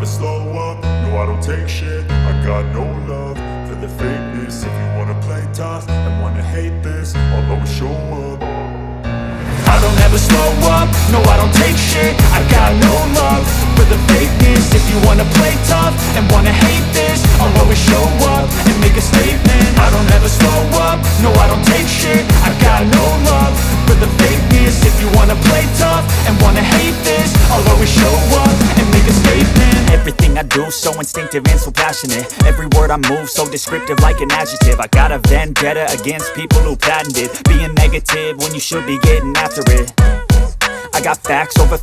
slow up, no I don't take shit. I got no love for the fakeness. If you wanna play tough and wanna hate this, I'll always show up. I don't ever slow up, no I don't take shit. I got no love for the fakeness. If you wanna play tough and wanna hate this, I'll always show up and make a statement. I don't ever slow up, no I don't take shit. I got no love for the fakeness. If you wanna play tough and wanna hate this, I'll always show up and make a statement. Everything I do so instinctive and so passionate. Every word I move so descriptive like an adjective. I got a vendetta against people who patented being negative when you should be getting after it. I got facts over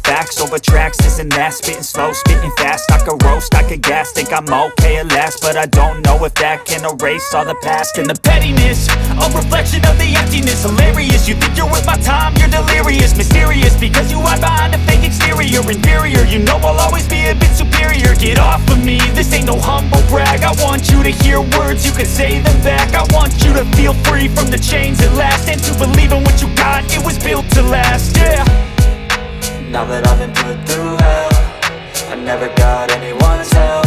tracks, this and that. Spitting slow, spitting fast, I could roast, I could gas. Think I'm okay at last, but I don't know if that can erase all the past. And the pettiness, a reflection of the emptiness. Hilarious, you think you're worth my time, you're delirious. Mysterious, because you hide behind a fake exterior. Inferior, you know I'll always be a bit superior. Get off of me, this ain't no humble brag. I want you to hear words, you can say them back. I want you to feel free from the chains at last, and to believe in what you got, it was built to last, yeah. Now that I've been put through hell, I never got anyone's help.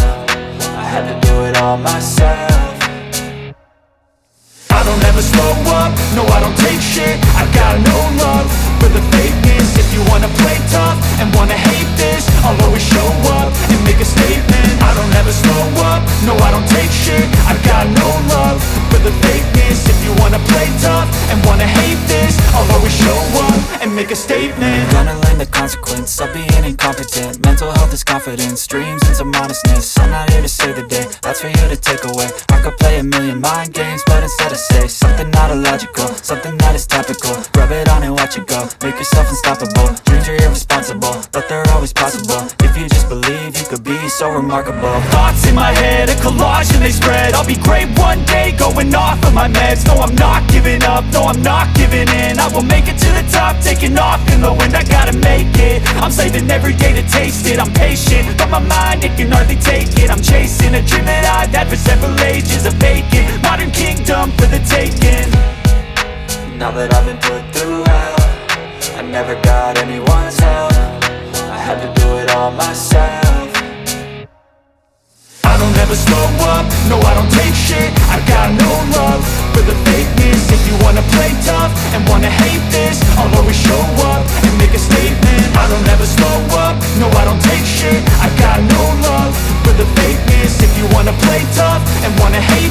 I had to do it all myself. I don't ever slow up, no I don't take shit. I got no love for the fakeness. If you wanna play tough and wanna hate this, I'll always show up and make a statement. I don't ever slow up, no I don't take shit. I got no love for the fakeness. If you wanna play tough and wanna hate this, I'll always show up and make a statement. Gonna learn the consequence of being incompetent. Mental health is confidence, dreams and some honestness. I'm not here to save the day, that's for you to take away. I could play a million mind games, but instead I say something not illogical, something that is topical. Rub it on and watch it go, make yourself unstoppable. Dreams are irresponsible, but they're always possible. If you just believe, you could be so remarkable. Thoughts in my head, a collage and they spread. I'll be great one day, going off of my meds. No, I'm not giving up, no, I'm not giving in. I will make it to the top, taking off in the wind. I gotta make it, I'm saving every day to taste it. I'm patient, but my mind, it can hardly take it. I'm chasing a dream that I've had for several ages. A vacant, modern kingdom for the taking. Now that I've been put through hell, I never got anyone's help. I had to do it all myself. I don't ever slow up, no I don't take shit. I got no love for the fakeness. If you wanna play tough and wanna hate this, I'll always show up and make a statement. I don't ever slow up, no I don't take shit. I got no love for the fakeness. If you wanna play tough and wanna hate